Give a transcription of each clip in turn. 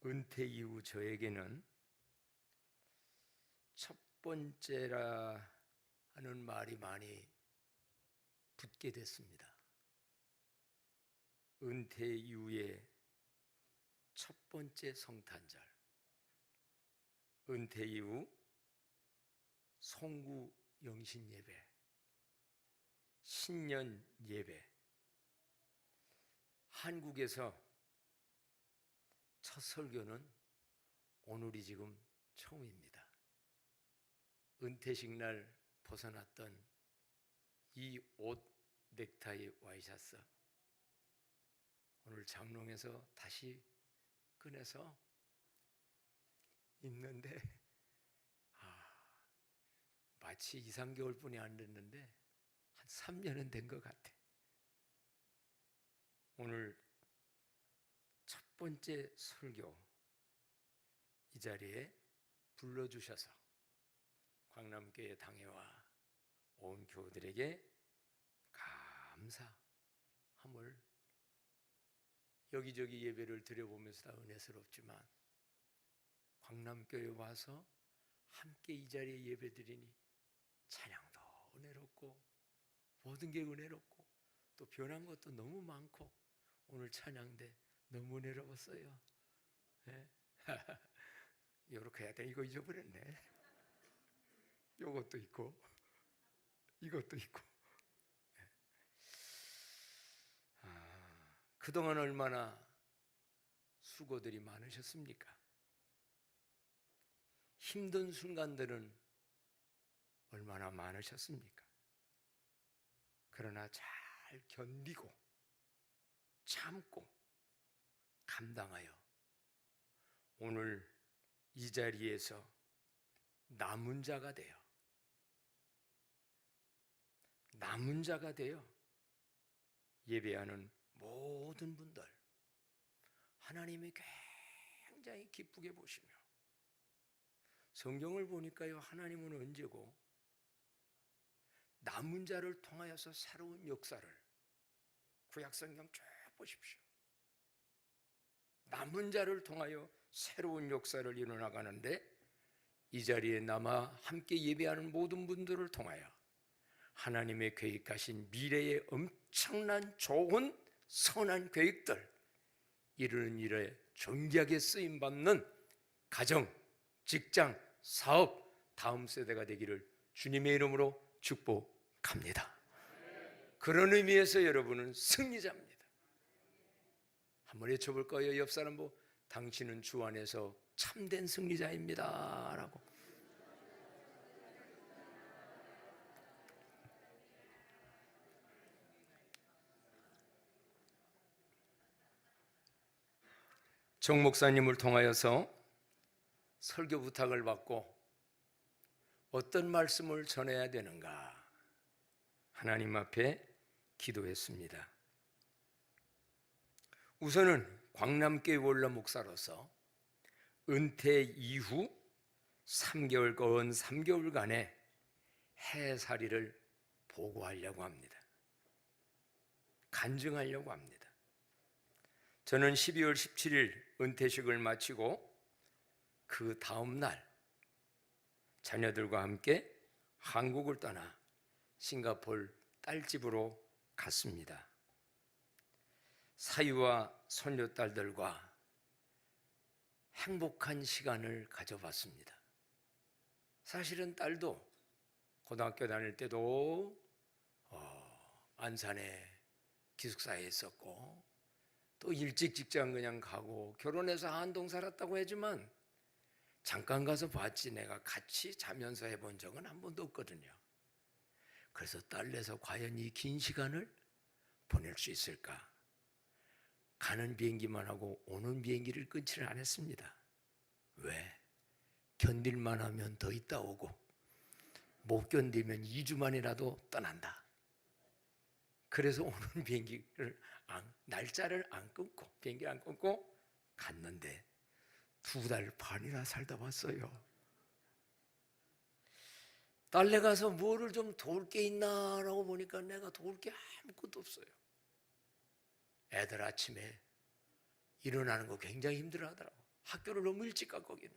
은퇴 이후 저에게는 첫 번째라 하는 말이 많이 붙게 됐습니다. 은퇴 이후에 첫 번째 성탄절, 은퇴 이후 송구 영신 예배, 신년 예배, 한국에서 첫 설교는 오늘이 지금 처음입니다. 은퇴식 날 벗어났던 이 옷, 넥타이, 와이셔츠 오늘 장롱에서 다시 꺼내서 입는데 마치 2, 3개월뿐이 안 됐는데 한 3년은 된 것 같아. 오늘 첫 번째 설교 이 자리에 불러주셔서 광남교회 당회와 온 교우들에게 감사함을 여기저기 예배를 드려보면서 다 은혜스럽지만 광남교회 와서 함께 이 자리에 예배 드리니 찬양도 은혜롭고 모든 게 은혜롭고 또 변한 것도 너무 많고 오늘 찬양대 너무 은혜로웠어요. 네? 요렇게 해야 돼. 이거 잊어버렸네. 요것도 있고 이것도 있고. 그동안 얼마나 수고들이 많으셨습니까? 힘든 순간들은 얼마나 많으셨습니까? 그러나 잘 견디고 참고 감당하여 오늘 이 자리에서 남은 자가 되어 예배하는 모든 분들 하나님이 굉장히 기쁘게 보시며 성경을 보니까요, 하나님은 언제고 남은 자를 통하여서 새로운 역사를 구약성경 쭉 보십시오. 남은 자를 통하여 새로운 역사를 이뤄나가는데 이 자리에 남아 함께 예배하는 모든 분들을 통하여 하나님의 계획하신 미래의 엄청난 좋은 선한 계획들 이루는 일에 존귀하게 쓰임받는 가정, 직장, 사업 다음 세대가 되기를 주님의 이름으로 축복합니다. 그런 의미에서 여러분은 승리자입니다. 한번 외쳐볼까요? 옆 사람 보고 당신은 주 안에서 참된 승리자입니다 라고. 정 목사님을 통하여서 설교 부탁을 받고 어떤 말씀을 전해야 되는가 하나님 앞에 기도했습니다. 우선은 광남교회 원로 목사로서 은퇴 이후 3개월간의 해살이를 보고하려고 합니다. 간증하려고 합니다. 저는 12월 17일 은퇴식을 마치고 그 다음 날 자녀들과 함께 한국을 떠나 싱가포르 딸집으로 갔습니다. 사위와 손녀딸들과 행복한 시간을 가져봤습니다. 사실은 딸도 고등학교 다닐 때도 안산에 기숙사에 있었고 또 일찍 직장 그냥 가고 결혼해서 한동 살았다고 하지만 잠깐 가서 봤지 내가 같이 자면서 해본 적은 한 번도 없거든요. 그래서 딸내서 과연 이 긴 시간을 보낼 수 있을까? 가는 비행기만 하고 오는 비행기를 끊지를 않았습니다. 왜? 견딜만 하면 더 있다 오고 못 견디면 2주만이라도 떠난다. 그래서 오는 비행기를 날짜를 안 끊고 비행기를 안 끊고 갔는데 2달 반이나 살다 왔어요. 딸네 가서 뭐를 좀 도울 게 있나라고 보니까 내가 도울 게 아무것도 없어요. 애들 아침에 일어나는 거 굉장히 힘들어하더라고. 학교를 너무 일찍 가 거기는.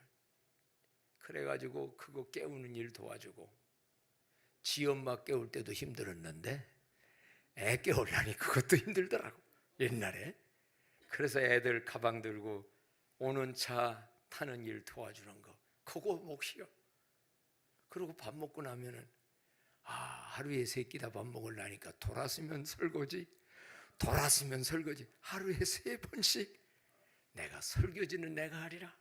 그래가지고 그거 깨우는 일 도와주고, 지 엄마 깨울 때도 힘들었는데 애 깨우려니 그것도 힘들더라고 옛날에. 그래서 애들 가방 들고 오는 차 타는 일 도와주는 거, 그거 몫이요. 그리고 밥 먹고 나면은 하루에 3끼 다 밥 먹으려니까 돌았으면 설거지, 돌았으면 설거지, 하루에 3번씩. 내가 설거지는 내가 하리라.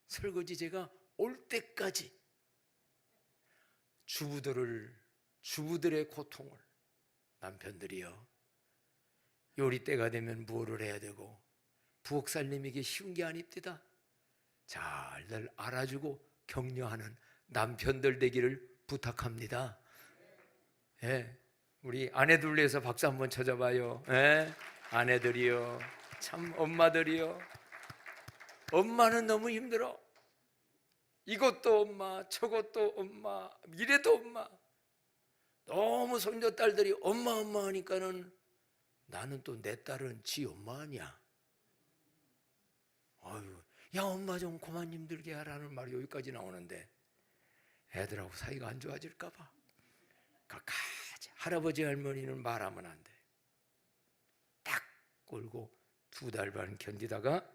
설거지 제가 올 때까지 주부들의 고통을, 남편들이요, 요리 때가 되면 뭐를 해야 되고 부엌 살림이기 쉬운 게 아닙니다. 잘들 알아주고 격려하는 남편들 되기를 부탁합니다. 예, 우리 아내들 위해서 박수 한번 쳐줘봐요. 예, 아내들이요, 참 엄마들이요. 엄마는 너무 힘들어. 이것도 엄마, 저것도 엄마, 이래도 엄마. 너무 손녀딸들이 엄마 엄마 하니까는 나는 또 내 딸은 지 엄마 아니야. 아유, 야 엄마 좀 그만 힘들게 하라는 말이 여기까지 나오는데 애들하고 사이가 안 좋아질까 봐 끝까지 할아버지 할머니는 말하면 안 돼. 딱 끌고 2달 반 견디다가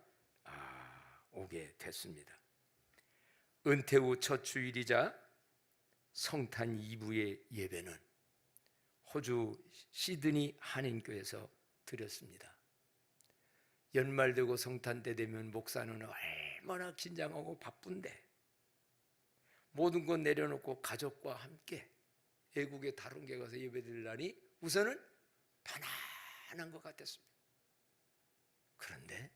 오게 됐습니다. 은퇴 후 첫 주일이자 성탄 이브의 예배는 호주 시드니 한인교에서 드렸습니다. 연말 되고 성탄 때 되면 목사는 얼마나 긴장하고 바쁜데 모든 것 내려놓고 가족과 함께 외국에 다른 데 가서 예배 드리려니 우선은 편안한 것 같았습니다. 그런데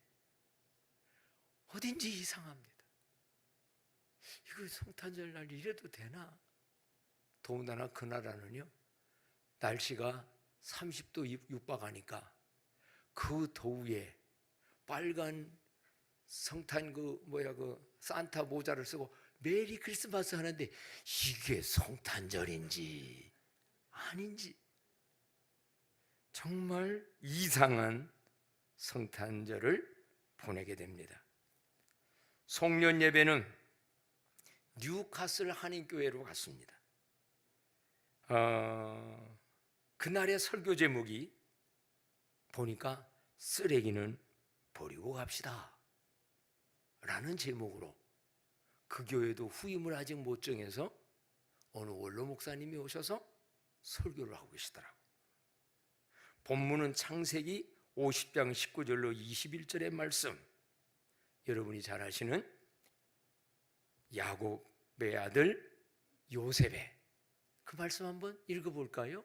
어딘지 이상합니다. 이거 성탄절 날 이래도 되나? 더군다나 그 나라는요, 날씨가 30도 육박하니까 그 더위에 빨간 성탄 산타 모자를 쓰고 메리 크리스마스 하는데 이게 성탄절인지 아닌지 정말 이상한 성탄절을 보내게 됩니다. 송년 예배는 뉴카슬 한인교회로 갔습니다. 그날의 설교 제목이 보니까 쓰레기는 버리고 갑시다 라는 제목으로 그 교회도 후임을 아직 못 정해서 어느 원로 목사님이 오셔서 설교를 하고 계시더라고요. 본문은 창세기 50장 19절로 21절의 말씀, 여러분이 잘 아시는 야곱의 아들 요셉의 그 말씀 한번 읽어볼까요?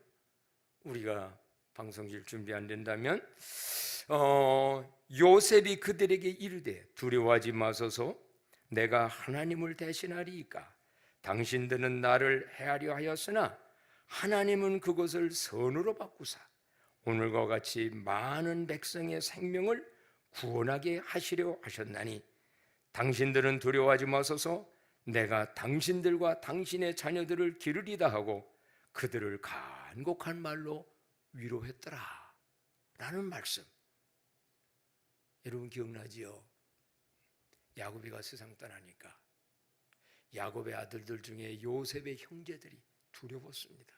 우리가 방송실 준비 안 된다면 요셉이 그들에게 이르되 두려워하지 마소서 내가 하나님을 대신하리이까 당신들은 나를 해하려 하였으나 하나님은 그것을 선으로 바꾸사 오늘과 같이 많은 백성의 생명을 구원하게 하시려 하셨나니 당신들은 두려워하지 마소서 내가 당신들과 당신의 자녀들을 기르리다 하고 그들을 간곡한 말로 위로했더라 라는 말씀. 여러분 기억나지요? 야곱이가 세상 떠나니까 야곱의 아들들 중에 요셉의 형제들이 두려웠습니다.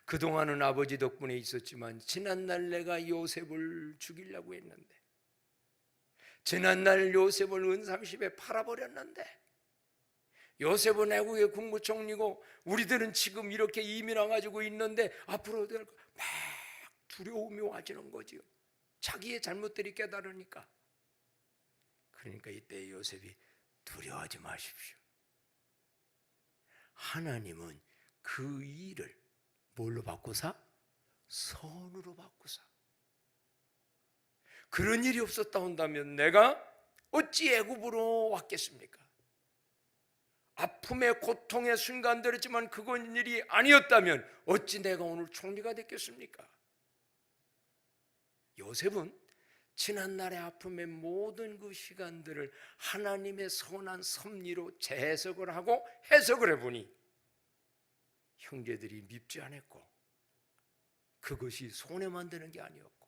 그동안은 아버지 덕분에 있었지만 지난날 내가 요셉을 죽이려고 했는데, 지난날 요셉을 은삼십에 팔아버렸는데, 요셉은 애국의 국무총리고 우리들은 지금 이렇게 이민 와가지고 있는데 앞으로 막 두려움이 와지는 거지요. 자기의 잘못들이 깨달으니까. 그러니까 이때 요셉이 두려워하지 마십시오. 하나님은 그 일을 뭘로 바꾸사? 선으로 바꾸사. 그런 일이 없었다 한다면 내가 어찌 애굽으로 왔겠습니까? 아픔의 고통의 순간들이지만 그건 일이 아니었다면 어찌 내가 오늘 총리가 됐겠습니까? 요셉은 지난날의 아픔의 모든 그 시간들을 하나님의 선한 섭리로 재해석을 하고 해석을 해보니 형제들이 밉지 않았고 그것이 손해만 되는 게 아니었고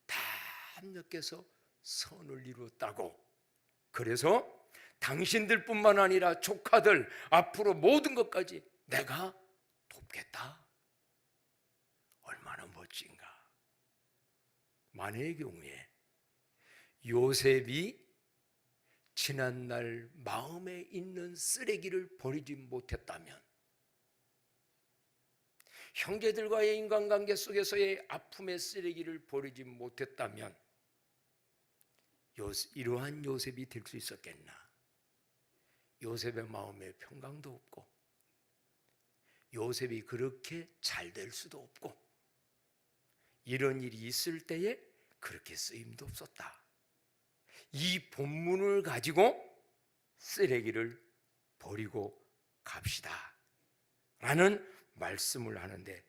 다 합력해서 선을 이루었다고 그래서 당신들뿐만 아니라 조카들, 앞으로 모든 것까지 내가 돕겠다. 얼마나 멋진가. 만약의 경우에 요셉이 지난날 마음에 있는 쓰레기를 버리지 못했다면, 형제들과의 인간관계 속에서의 아픔의 쓰레기를 버리지 못했다면 이러한 요셉이 될 수 있었겠나? 요셉의 마음에 평강도 없고, 요셉이 그렇게 잘 될 수도 없고, 이런 일이 있을 때에 그렇게 쓰임도 없었다. 이 본문을 가지고 쓰레기를 버리고 갑시다 라는 말씀을 하는데,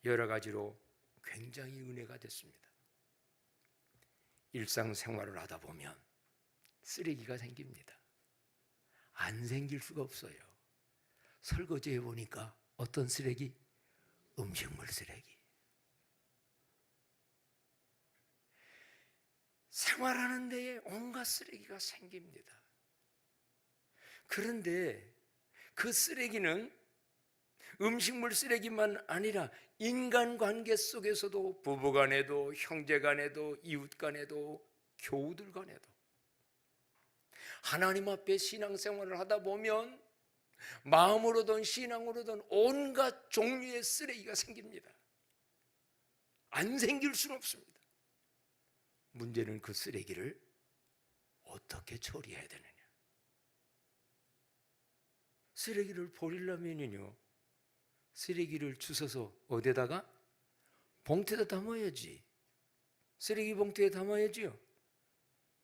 여러 가지로 굉장히 은혜가 됐습니다. 일상생활을 하다 보면 쓰레기가 생깁니다. 안 생길 수가 없어요. 설거지 해보니까 어떤 쓰레기? 음식물 쓰레기. 생활하는 데에 온갖 쓰레기가 생깁니다. 그런데 그 쓰레기는 음식물 쓰레기만 아니라 인간관계 속에서도, 부부간에도, 형제간에도, 이웃간에도, 교우들간에도, 하나님 앞에 신앙생활을 하다 보면 마음으로든 신앙으로든 온갖 종류의 쓰레기가 생깁니다. 안 생길 수는 없습니다. 문제는 그 쓰레기를 어떻게 처리해야 되느냐. 쓰레기를 버리려면요, 쓰레기를 주워서 어디다가? 봉투에다 담아야지. 쓰레기 봉투에 담아야지요.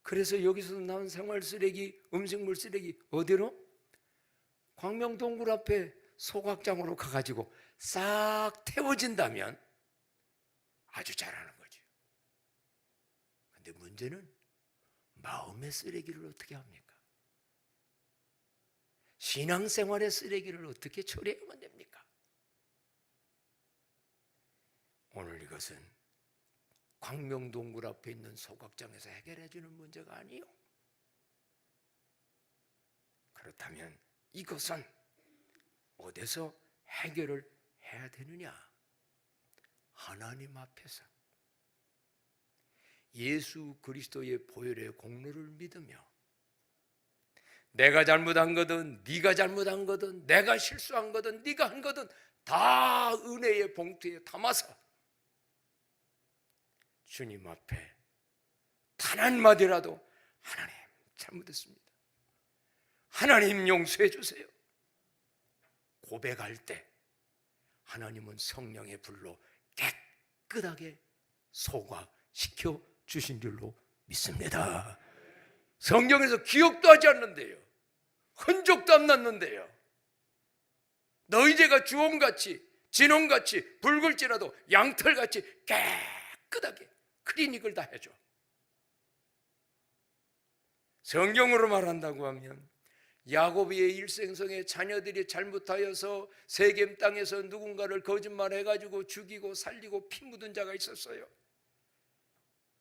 그래서 여기서 나온 생활 쓰레기, 음식물 쓰레기 어디로? 광명동굴 앞에 소각장으로 가가지고 싹 태워진다면 아주 잘하는 거죠. 근데 문제는 마음의 쓰레기를 어떻게 합니까? 신앙생활의 쓰레기를 어떻게 처리하면 됩니까? 오늘 이것은 광명동굴 앞에 있는 소각장에서 해결해 주는 문제가 아니요. 그렇다면 이것은 어디서 해결을 해야 되느냐? 하나님 앞에서 예수 그리스도의 보혈의 공로를 믿으며, 내가 잘못한 거든 네가 잘못한 거든 내가 실수한 거든 네가 한 거든 다 은혜의 봉투에 담아서 주님 앞에 단 한마디라도, 하나님 잘못했습니다, 하나님 용서해 주세요, 고백할 때 하나님은 성령의 불로 깨끗하게 소각시켜 주신 줄로 믿습니다. 성경에서 기억도 하지 않는데요, 흔적도 안 났는데요, 너희 죄가 주홍같이 진홍같이 붉을지라도 양털같이 깨끗하게 클리닉을 다 해줘. 성경으로 말한다고 하면 야곱의 일생성의 자녀들이 잘못하여서 세겜 땅에서 누군가를 거짓말해가지고 죽이고 살리고 피 묻은 자가 있었어요.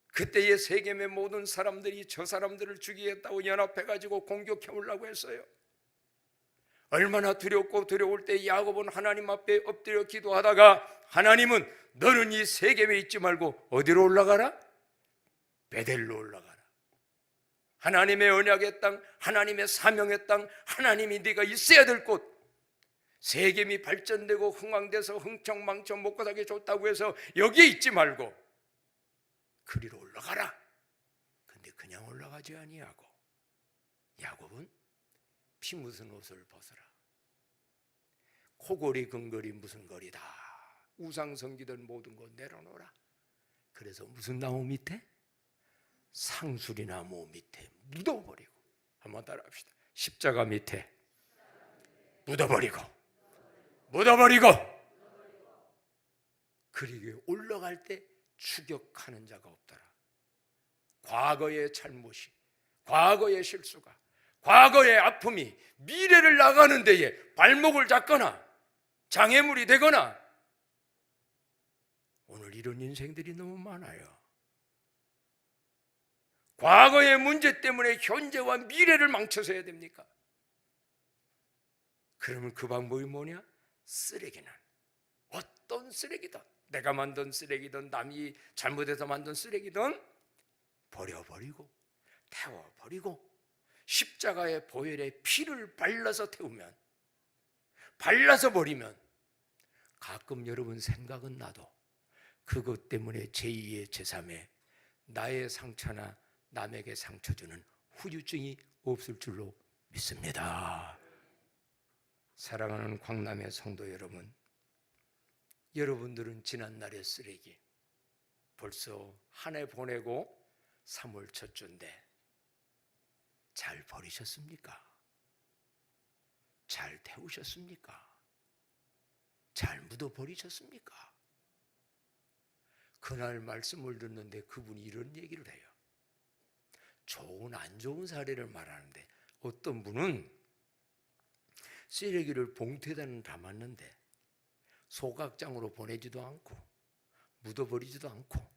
그때의 세겜의 모든 사람들이 저 사람들을 죽이겠다고 연합해가지고 공격해 오려고 했어요. 얼마나 두렵고 두려울 때 야곱은 하나님 앞에 엎드려 기도하다가, 하나님은 너는 이 세겜에 있지 말고 어디로 올라가라? 베델로 올라가라. 하나님의 언약의 땅, 하나님의 사명의 땅, 하나님이 네가 있어야 될 곳, 세겜이 발전되고 흥왕돼서 흥청망청 먹고 살기 좋다고 해서 여기에 있지 말고 그리로 올라가라. 근데 그냥 올라가지 아니하고 야곱은 피 묻은 옷을 벗어라, 코골이 근거리 무슨 거리다, 우상 섬기던 모든 거 내려놓으라. 그래서 무슨 나무 밑에? 상수리 나무 밑에 묻어버리고, 한번 따라합시다. 십자가 밑에 묻어버리고 그리고 올라갈 때 추격하는 자가 없더라. 과거의 잘못이, 과거의 실수가, 과거의 아픔이 미래를 나가는 데에 발목을 잡거나 장애물이 되거나, 오늘 이런 인생들이 너무 많아요. 과거의 문제 때문에 현재와 미래를 망쳐서 해야 됩니까? 그러면 그 방법이 뭐냐? 쓰레기는 어떤 쓰레기든, 내가 만든 쓰레기든 남이 잘못해서 만든 쓰레기든 버려버리고 태워버리고 십자가의 보혈에 피를 발라서 태우면, 발라서 버리면, 가끔 여러분 생각은 나도 그것 때문에 제2의 제3의 나의 상처나 남에게 상처 주는 후유증이 없을 줄로 믿습니다. 사랑하는 광남의 성도 여러분, 여러분들은 지난날의 쓰레기 벌써 한 해 보내고 3월 첫 주인데 잘 버리셨습니까? 잘 태우셨습니까? 잘 묻어버리셨습니까? 그날 말씀을 듣는데 그분이 이런 얘기를 해요. 좋은 안 좋은 사례를 말하는데, 어떤 분은 쓰레기를 봉투에다 담았는데 소각장으로 보내지도 않고 묻어버리지도 않고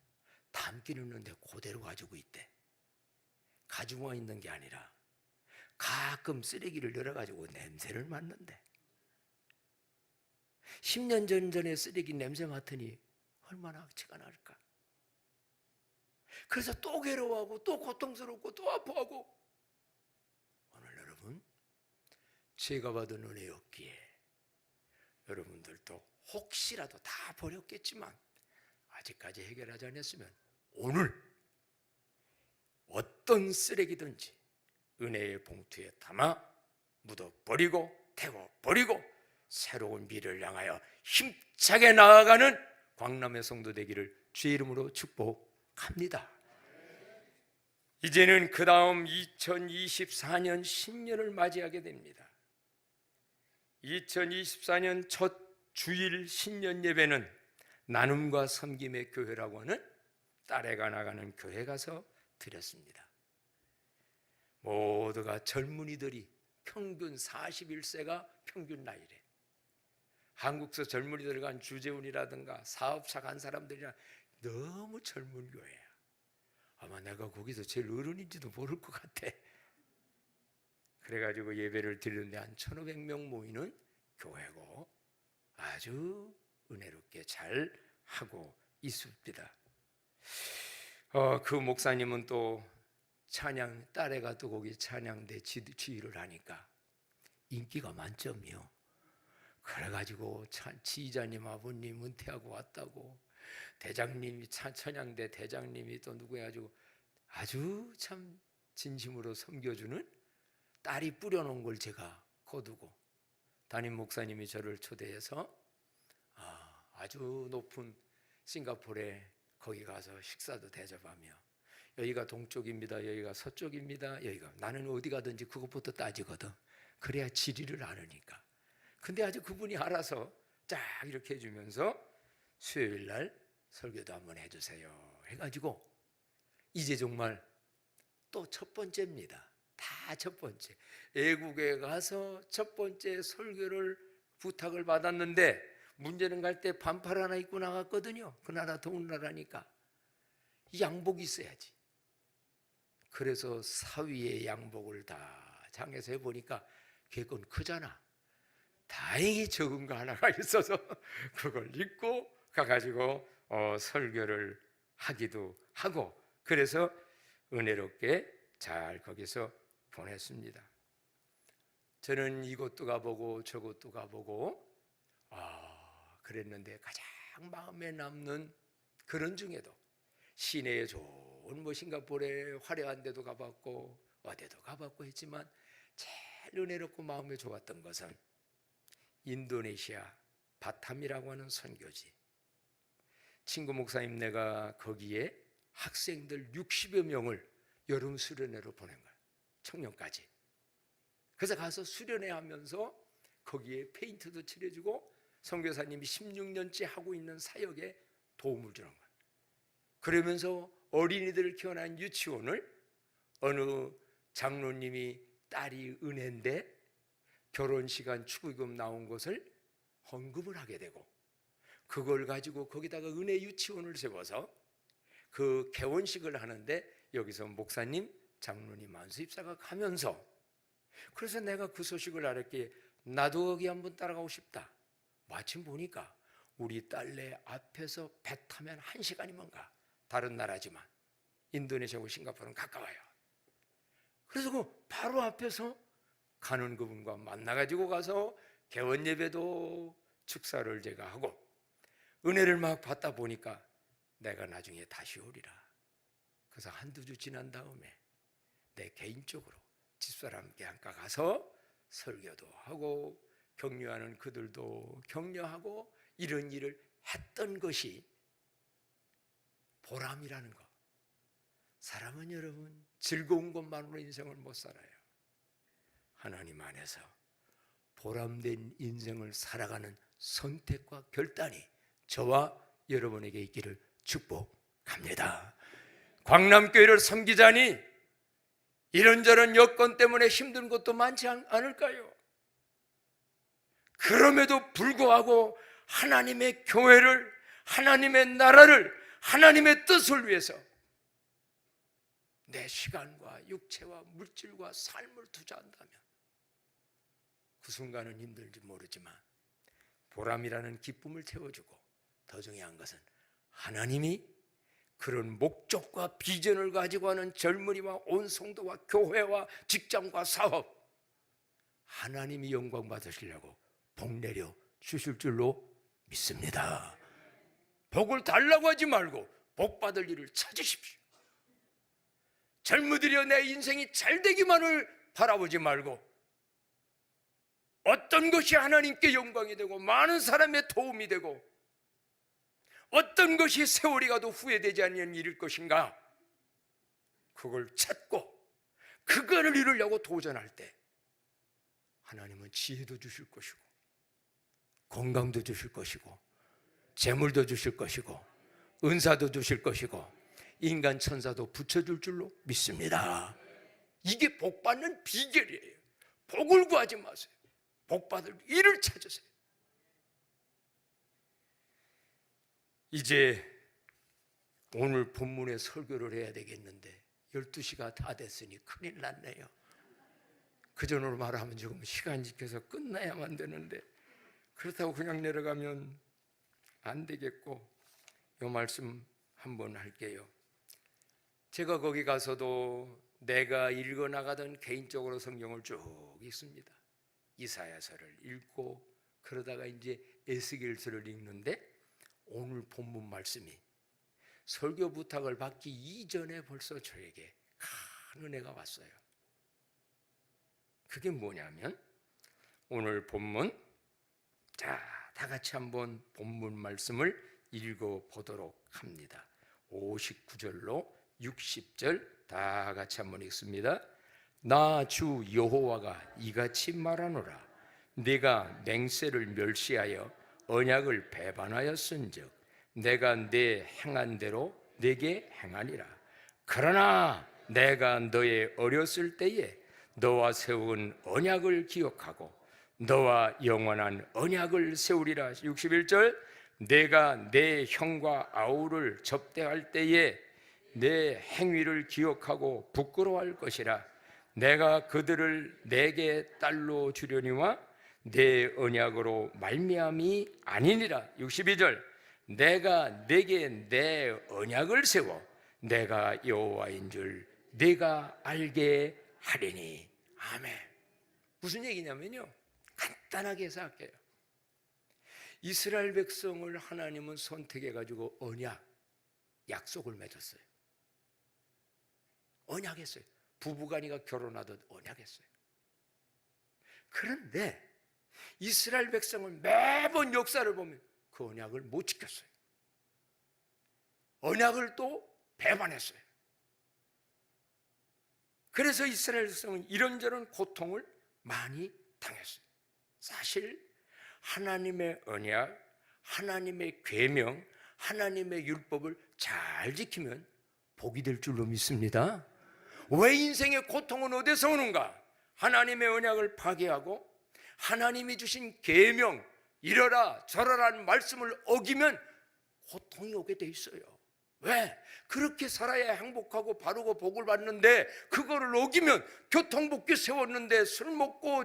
담기는 있는데 그대로 가지고 있대. 가지고만 있는 게 아니라 가끔 쓰레기를 열어가지고 냄새를 맡는데, 10년 전에 쓰레기 냄새 맡으니 얼마나 치가 날까. 그래서 또 괴로워하고 또 고통스럽고 또 아파하고. 오늘 여러분, 제가 받은 은혜였기에 여러분들도 혹시라도 다 버렸겠지만 아직까지 해결하지 않았으면 오늘 어떤 쓰레기든지 은혜의 봉투에 담아 묻어버리고 태워버리고 새로운 미래를 향하여 힘차게 나아가는 광남의 성도 되기를 주의 이름으로 축복합니다. 이제는 그 다음 2024년 신년을 맞이하게 됩니다. 2024년 첫 주일 신년 예배는 나눔과 섬김의 교회라고 하는 딸애가 나가는 교회 가서 드렸습니다. 모두가 젊은이들이 평균 41세가 평균 나이래. 한국서 젊은이들 간 주재훈이라든가 사업차 간 사람들이랑 너무 젊은 교회야. 아마 내가 거기서 제일 어른인지도 모를 것 같아. 그래가지고 예배를 드리는데 한 1,500명 모이는 교회고 아주 은혜롭게 잘 하고 있습니다. 그 목사님은 또 찬양, 딸애가 또 거기 찬양대 지휘를 하니까 인기가 만점이요. 그래가지고 지휘자님 아버님 은퇴하고 왔다고, 대장님이 찬양대 대장님이 또 누구 해가지고 아주 참 진심으로 섬겨주는 딸이 뿌려놓은 걸 제가 거두고, 담임 목사님이 저를 초대해서 아주 높은 싱가포르에 거기 가서 식사도 대접하며, 여기가 동쪽입니다, 여기가 서쪽입니다, 여기가, 나는 어디 가든지 그것부터 따지거든. 그래야 지리를 아느니까. 근데 아주 그분이 알아서 쫙 이렇게 해주면서 수요일 날 설교도 한번 해주세요 해가지고 이제 정말 또 첫 번째입니다. 다 첫 번째. 애국에 가서 첫 번째 설교를 부탁을 받았는데 문제는 갈 때 반팔 하나 입고 나갔거든요. 그 나라 더운 나라니까 양복이 있어야지. 그래서 사위의 양복을 다 장에서 해보니까 걔건 크잖아. 다행히 적은 거 하나가 있어서 그걸 입고 가가지고 설교를 하기도 하고, 그래서 은혜롭게 잘 거기서 보냈습니다. 저는 이곳도 가보고 저곳도 가보고 그랬는데 가장 마음에 남는 그런 중에도 시내에 좋은 싱가포르에 화려한 데도 가봤고 어디도 가봤고 했지만 제일 은혜롭고 마음에 좋았던 것은 인도네시아 바탐이라고 하는 선교지. 친구 목사님네가 거기에 학생들 60여 명을 여름 수련회로 보낸 거야. 청년까지. 그래서 가서 수련회 하면서 거기에 페인트도 칠해주고 선교사님이 16년째 하고 있는 사역에 도움을 주는 거야. 그러면서 어린이들을 키워낸 유치원을 어느 장로님이 딸이 은혜인데 결혼시간 축의금 나온 것을 헌금을 하게 되고, 그걸 가지고 거기다가 은혜 유치원을 세워서 그 개원식을 하는데 여기서 목사님, 장로님, 안수입사가 가면서, 그래서 내가 그 소식을 알았기에 나도 거기 한번 따라가고 싶다. 마침 보니까 우리 딸내 앞에서 배 타면 1시간이면 가. 다른 나라지만 인도네시아하고 싱가포르는 가까워요. 그래서 그 바로 앞에서 가는 그분과 만나가지고 가서 개원 예배도 축사를 제가 하고 은혜를 막 받다 보니까 내가 나중에 다시 오리라. 그래서 한두 주 지난 다음에 내 개인적으로 집사람께 함께 가서 설교도 하고 격려하는 그들도 격려하고 이런 일을 했던 것이 보람이라는 것. 사람은 여러분 즐거운 것만으로 인생을 못 살아요. 하나님 안에서 보람된 인생을 살아가는 선택과 결단이 저와 여러분에게 있기를 축복합니다. 광남교회를 섬기자니 이런저런 여건 때문에 힘든 것도 많지 않을까요? 그럼에도 불구하고 하나님의 교회를, 하나님의 나라를, 하나님의 뜻을 위해서 내 시간과 육체와 물질과 삶을 투자한다면 그 순간은 힘들지 모르지만 보람이라는 기쁨을 채워주고, 더 중요한 것은 하나님이 그런 목적과 비전을 가지고 하는 젊은이와 온 성도와 교회와 직장과 사업, 하나님이 영광 받으시려고 복 내려 주실 줄로 믿습니다. 복을 달라고 하지 말고 복 받을 일을 찾으십시오. 젊은이여 내 인생이 잘 되기만을 바라보지 말고 어떤 것이 하나님께 영광이 되고 많은 사람의 도움이 되고 어떤 것이 세월이 가도 후회되지 않는 일일 것인가, 그걸 찾고 그거를 이루려고 도전할 때 하나님은 지혜도 주실 것이고 건강도 주실 것이고 재물도 주실 것이고 은사도 주실 것이고 인간 천사도 붙여줄 줄로 믿습니다. 이게 복 받는 비결이에요. 복을 구하지 마세요. 복 받을 일을 찾으세요. 이제 오늘 본문의 설교를 해야 되겠는데 12시가 다 됐으니 큰일 났네요. 그전으로 말하면 조금 시간 지켜서 끝나야만 되는데 그렇다고 그냥 내려가면 안 되겠고 이 말씀 한번 할게요. 제가 거기 가서도 내가 읽어나가던 개인적으로 성경을 쭉 읽습니다. 이사야서를 읽고 그러다가 이제 에스겔서를 읽는데 오늘 본문 말씀이 설교 부탁을 받기 이전에 벌써 저에게 큰 은혜가 왔어요. 그게 뭐냐면 오늘 본문, 자, 다 같이 한번 본문 말씀을 읽어보도록 합니다. 59절로 60절 다 같이 한번 읽습니다. 나 주 여호와가 이같이 말하노라. 네가 맹세를 멸시하여 언약을 배반하였은즉 내가 네 행한 대로 네게 행하니라. 그러나 내가 너의 어렸을 때에 너와 세운 언약을 기억하고 너와 영원한 언약을 세우리라. 61절 내가 내 형과 아우를 접대할 때에 내 행위를 기억하고 부끄러워할 것이라. 내가 그들을 내게 딸로 주려니와 내 언약으로 말미암이 아니니라. 62절 내가 내게 내 언약을 세워 내가 여호와인 줄 네가 알게 하리니. 아멘. 무슨 얘기냐면요, 간단하게 해서 할게요. 이스라엘 백성을 하나님은 선택해가지고 언약, 약속을 맺었어요. 언약했어요. 부부간이가 결혼하듯 언약했어요. 그런데 이스라엘 백성을 매번 역사를 보면 그 언약을 못 지켰어요. 언약을 또 배반했어요. 그래서 이스라엘 백성은 이런저런 고통을 많이 당했어요. 사실 하나님의 언약, 하나님의 계명, 하나님의 율법을 잘 지키면 복이 될 줄로 믿습니다. 왜 인생의 고통은 어디서 오는가? 하나님의 언약을 파괴하고 하나님이 주신 계명, 이러라 저러라는 말씀을 어기면 고통이 오게 돼 있어요. 왜? 그렇게 살아야 행복하고 바르고 복을 받는데 그거를 어기면 교통복귀 세웠는데 술 먹고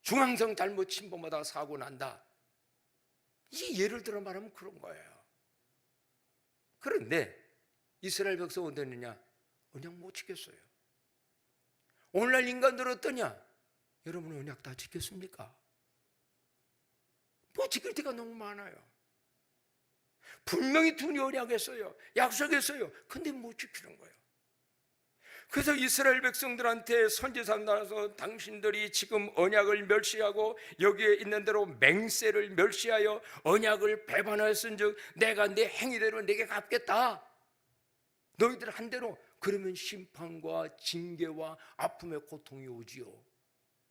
중앙선 잘못 침범하다가 사고 난다. 이 예를 들어 말하면 그런 거예요. 그런데 이스라엘 백성 어디 있느냐? 언약 못 지켰어요. 오늘날 인간들 어떠냐? 여러분 언약 다 지켰습니까? 못 지킬 때가 너무 많아요. 분명히 둘이 언약했어요. 약속했어요. 근데 못 지키는 거예요. 그래서 이스라엘 백성들한테 선지자 나와서 당신들이 지금 언약을 멸시하고 여기에 있는 대로 맹세를 멸시하여 언약을 배반하였은즉 내가 내 행위대로 내게 갚겠다. 너희들 한 대로. 그러면 심판과 징계와 아픔의 고통이 오지요.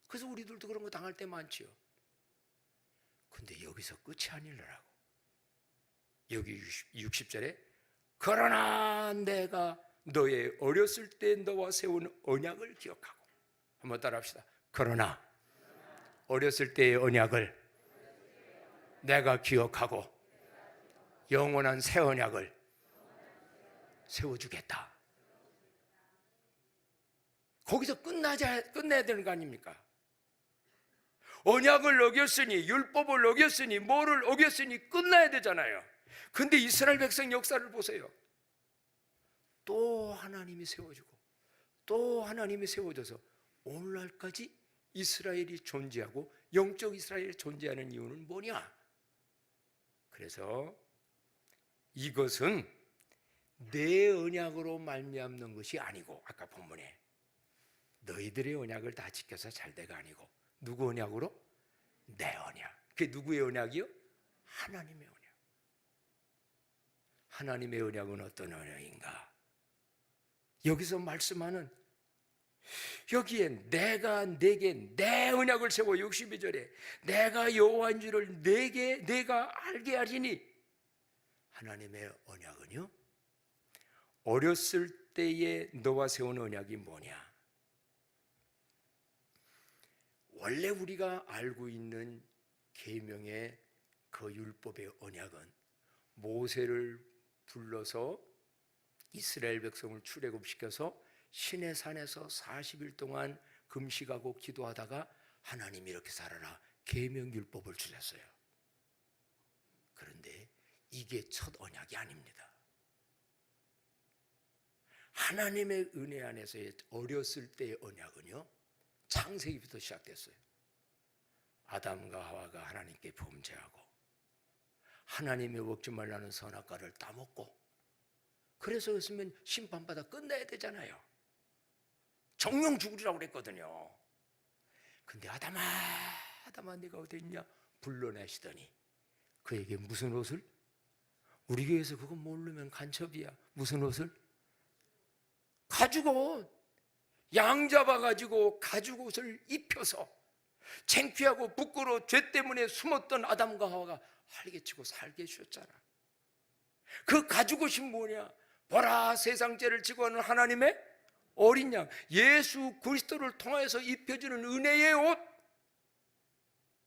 그래서 우리들도 그런 거 당할 때 많지요. 근데 여기서 끝이 아니라고. 여기 60절에 그러나 내가 너의 어렸을 때 너와 세운 언약을 기억하고. 한번 따라합시다. 그러나 어렸을 때의 언약을 내가 기억하고 영원한 새 언약을 세워주겠다. 거기서 끝내야 되는 거 아닙니까? 언약을 어겼으니, 율법을 어겼으니, 뭐를 어겼으니 끝나야 되잖아요. 근데 이스라엘 백성 역사를 보세요. 또 하나님이 세워주고 또 하나님이 세워줘서 오늘날까지 이스라엘이 존재하고 영적 이스라엘이 존재하는 이유는 뭐냐? 그래서 이것은 내 언약으로 말미암는 것이 아니고, 아까 본문에 너희들의 언약을 다 지켜서 잘 돼가 아니고 누구 언약으로? 내 언약. 그게 누구의 언약이요? 하나님의 언약. 하나님의 언약은 어떤 언약인가? 여기서 말씀하는 여기에 내가 내게 내 언약을 세워 62절에 내가 여호와인 줄을 내가 알게 하리니. 하나님의 언약은요, 어렸을 때에 너와 세운 언약이 뭐냐? 원래 우리가 알고 있는 계명의 그 율법의 언약은 모세를 불러서 이스라엘 백성을 출애굽시켜서 시내 산에서 40일 동안 금식하고 기도하다가 하나님이 이렇게 살아라 계명 율법을 주셨어요. 그런데 이게 첫 언약이 아닙니다. 하나님의 은혜 안에서의 어렸을 때의 언약은요, 창세기부터 시작됐어요. 아담과 하와가 하나님께 범죄하고 하나님의 먹지 말라는 선악과를 따먹고, 그래서 그랬으면 심판받아 끝내야 되잖아요. 정령 죽으리라고 그랬거든요. 근데 아담아 네가 어디 있냐 불러내시더니 그에게 무슨 옷을? 우리 교회에서 그거 모르면 간첩이야. 무슨 옷을? 가죽옷. 양 잡아가지고 가죽옷을 입혀서 창피하고 부끄러워 죄 때문에 숨었던 아담과 하와가 활개치고 살게 해주셨잖아. 그 가죽옷이 뭐냐? 보라, 세상 죄를 지고 하는 하나님의 어린 양, 예수 그리스도를 통하여서 입혀주는 은혜의 옷.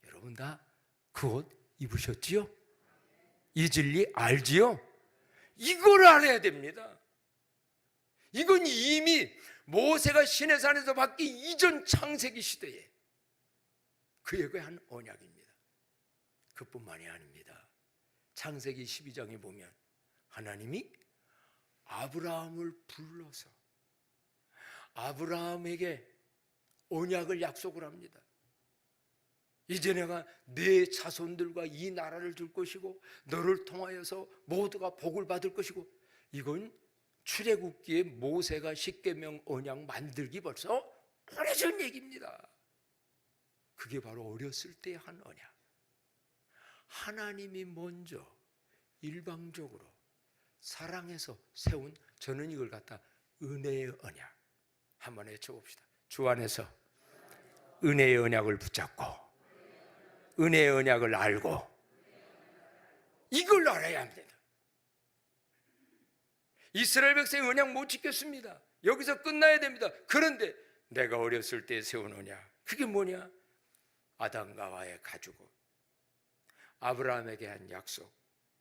여러분 다 그 옷 입으셨지요? 이 진리 알지요? 이걸 알아야 됩니다. 이건 이미 모세가 시내산에서 받기 이전 창세기 시대에 그에게 한 언약입니다. 그뿐만이 아닙니다. 창세기 12장에 보면 하나님이 아브라함을 불러서 아브라함에게 언약을 약속을 합니다. 이제 내가 네 자손들과 이 나라를 줄 것이고 너를 통하여서 모두가 복을 받을 것이고. 이건 출애굽기에 모세가 십계명 언약 만들기 벌써 오래전 얘기입니다. 그게 바로 어렸을 때 한 언약. 하나님이 먼저 일방적으로 사랑해서 세운, 저는 이걸 갖다 은혜의 언약. 한번 외쳐봅시다. 주 안에서 은혜의 언약을 붙잡고 은혜의 언약을 알고, 이걸 알아야 합니다. 이스라엘 백성이 언약 못 지켰습니다. 여기서 끝나야 됩니다. 그런데 내가 어렸을 때 세운 언약, 그게 뭐냐? 아담과 하와의 가죽옷, 아브라함에게 한 약속,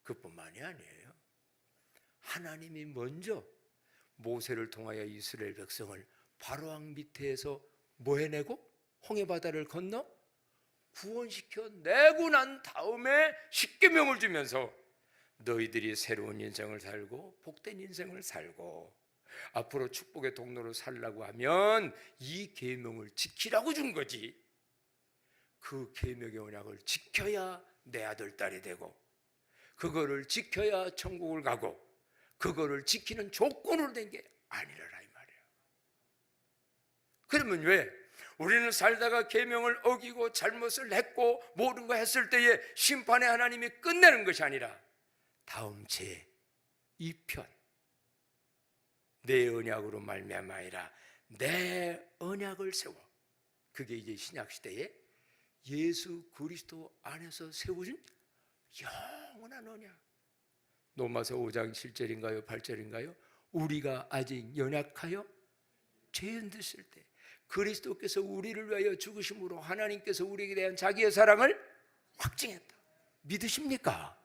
그뿐만이 아니에요. 하나님이 먼저 모세를 통하여 이스라엘 백성을 바로왕 밑에서 뭐 해내고 홍해바다를 건너 구원시켜 내고 난 다음에 십계명을 주면서 너희들이 새로운 인생을 살고 복된 인생을 살고 앞으로 축복의 통로로 살라고 하면 이 계명을 지키라고 준 거지. 그 계명의 언약을 지켜야 내 아들 딸이 되고 그거를 지켜야 천국을 가고 그거를 지키는 조건으로 된 게 아니라라 이 말이에요. 그러면 왜 우리는 살다가 계명을 어기고 잘못을 했고 모든 거 했을 때에 심판의 하나님이 끝내는 것이 아니라 다음 제 2편 내 언약으로 말미암아이라 내 언약을 세워. 그게 이제 신약시대에 예수 그리스도 안에서 세워진 영원한 언약. 로마서 5장 7절인가요 8절인가요? 우리가 아직 연약하여 죄인 됐을 때 그리스도께서 우리를 위하여 죽으심으로 하나님께서 우리에게 대한 자기의 사랑을 확증했다. 믿으십니까?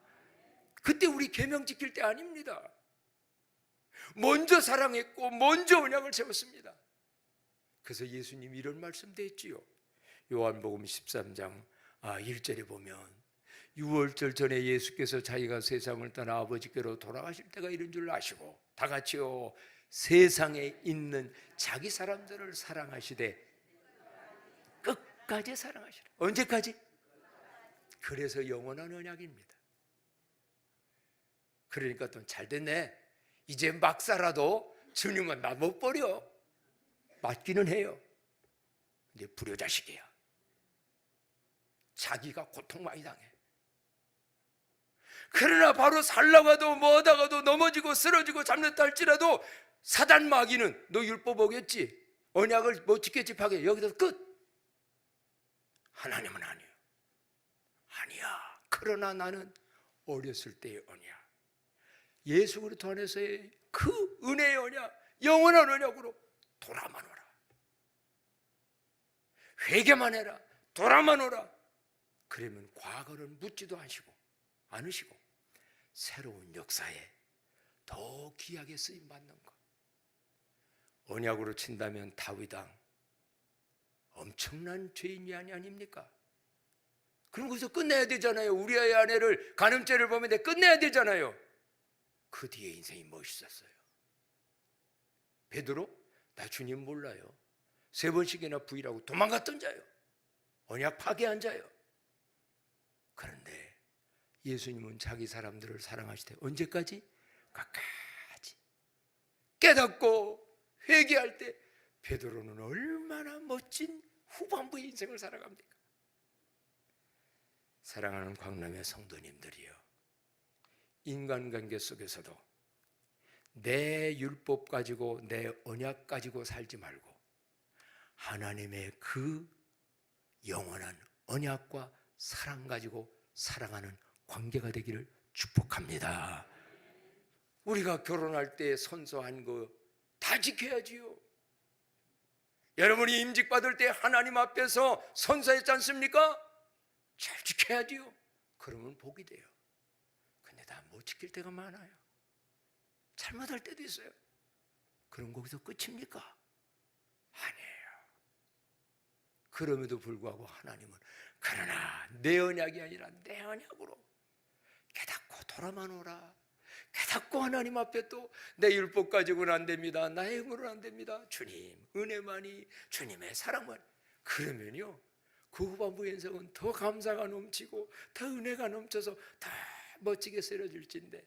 그때 우리 계명 지킬 때 아닙니다. 먼저 사랑했고 먼저 언약을 세웠습니다. 그래서 예수님이 이런 말씀도 했지요. 요한복음 13장 1절에 보면 6월절 전에 예수께서 자기가 세상을 떠나 아버지께로 돌아가실 때가 이런 줄 아시고 다 같이요 세상에 있는 자기 사람들을 사랑하시되 끝까지 사랑하시라. 언제까지? 그래서 영원한 언약입니다. 그러니까 또 잘됐네. 이제 막 살아도 주님은 나 못 버려. 맞기는 해요. 근데 불효자식이야. 자기가 고통 많이 당해. 그러나 바로 살다가도 뭐하다가도 넘어지고 쓰러지고 잡는다 할지라도 사단 마귀는 너 율법 어겼지? 언약을 못 지켰지 파괴. 여기서 끝. 하나님은 아니에요. 아니야. 그러나 나는 어렸을 때의 언약, 예수 그리스도 안에서의 그 은혜의 언약, 영원한 언약으로 돌아만 오라. 회개만 해라. 돌아만 오라. 그러면 과거를 묻지도 않으시고 새로운 역사에 더 귀하게 쓰임받는 것. 언약으로 친다면 다윗왕 엄청난 죄인이 아닙니까? 그럼 거기서 끝내야 되잖아요. 우리의 아내를 간음죄를 범했는데 끝내야 되잖아요. 그 뒤에 인생이 멋있었어요. 베드로 나 주님 몰라요. 3번씩이나 부인하고 도망갔던 자요. 언약 파괴한 자요. 그런데 예수님은 자기 사람들을 사랑하시되 언제까지? 끝까지. 깨닫고 회개할 때 베드로는 얼마나 멋진 후반부의 인생을 살아갑니까? 사랑하는 광남의 성도님들이요, 인간관계 속에서도 내 율법 가지고 내 언약 가지고 살지 말고 하나님의 그 영원한 언약과 사랑 가지고 사랑하는 관계가 되기를 축복합니다. 우리가 결혼할 때 선서한 거 다 지켜야지요. 여러분이 임직 받을 때 하나님 앞에서 선서했지 않습니까? 잘 지켜야지요. 그러면 복이 돼요. 근데 다 못 지킬 때가 많아요. 잘못할 때도 있어요. 그럼 거기서 끝입니까? 아니에요. 그럼에도 불구하고 하나님은 그러나 내 언약이 아니라 내 언약으로 깨닫고 돌아만 오라. 깨닫고 하나님 앞에 또 내 율법 가지고는 안 됩니다. 나의 힘으로는 안 됩니다. 주님 은혜만이, 주님의 사랑만. 그러면요 그 후반부 인생은 더 감사가 넘치고 더 은혜가 넘쳐서 더 멋지게 쓰여질진데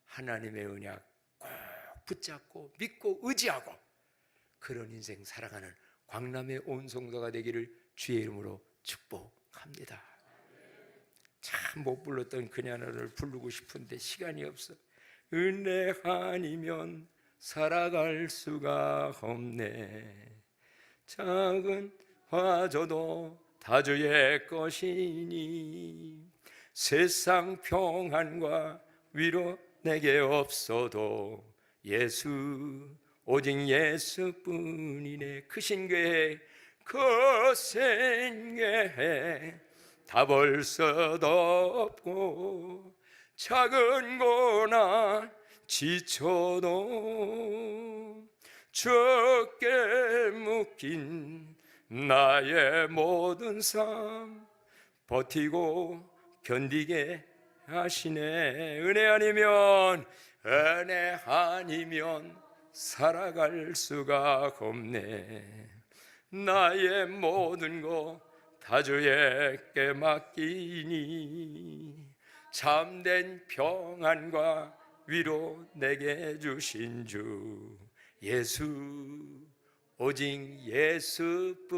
하나님의 언약 꼭 붙잡고 믿고 의지하고 그런 인생 살아가는 광남의 온 성도가 되기를 주의 이름으로 축복합니다. 참 못 불렀던 그녀를 부르고 싶은데 시간이 없어. 은혜 아니면 살아갈 수가 없네. 작은 화조도 다 주의 것이니 세상 평안과 위로 내게 없어도 예수 오직 예수뿐이네. 그 신교회 거센 교회 다 볼 것 없고 작은 고난 지쳐도 주께 묶인 나의 모든 삶 버티고 견디게 하시네. 은혜 아니면 살아갈 수가 없네. 나의 모든 것 다 주에게 맡기니 참된 평안과 위로 내게 주신 주 예수, 오직 예수뿐이네.